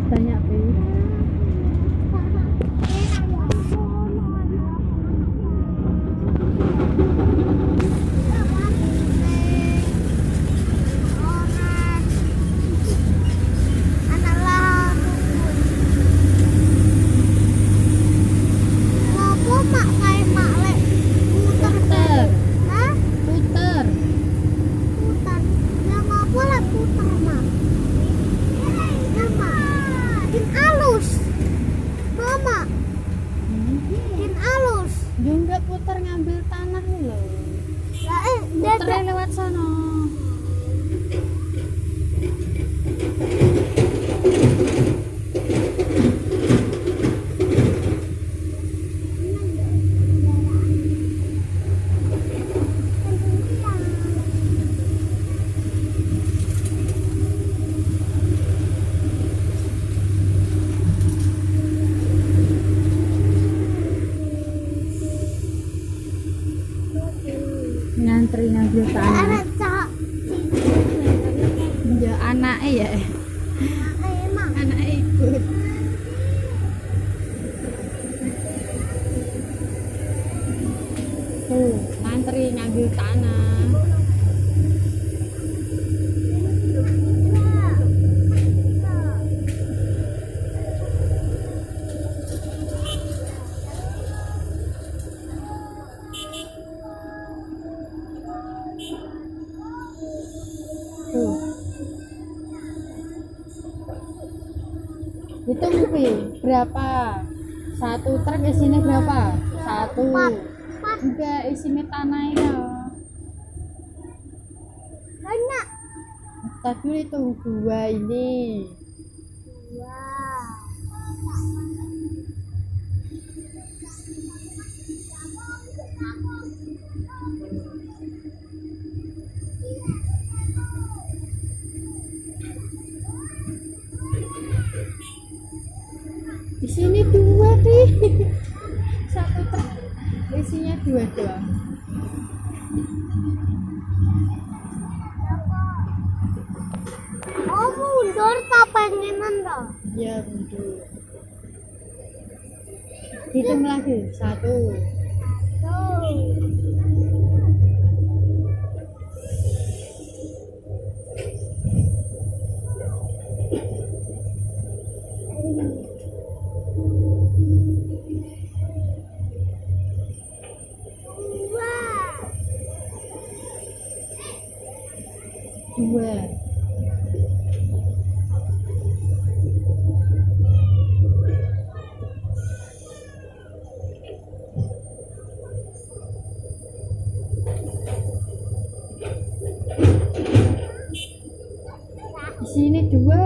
lihat banyak bis. Puter, puter. Juga putar ngambil tanah loh. Puternya lewat sana. Ngantri ngambil tanah. Ya anaknya ya. Anaknya ikut. Tuh, ngantri ngambil tanah. Tuh. Hitung Pi, berapa? Satu truk isinya berapa? Satu. Enggak, isinya tanahnya. Banyak. Tadi itu dua ini. Di sini dua sih. Satu truk isinya dua doang. Oh, mundur tak pengenan dah. Ya mundur. Hitung lagi. Satu. Dua. Di sini dua.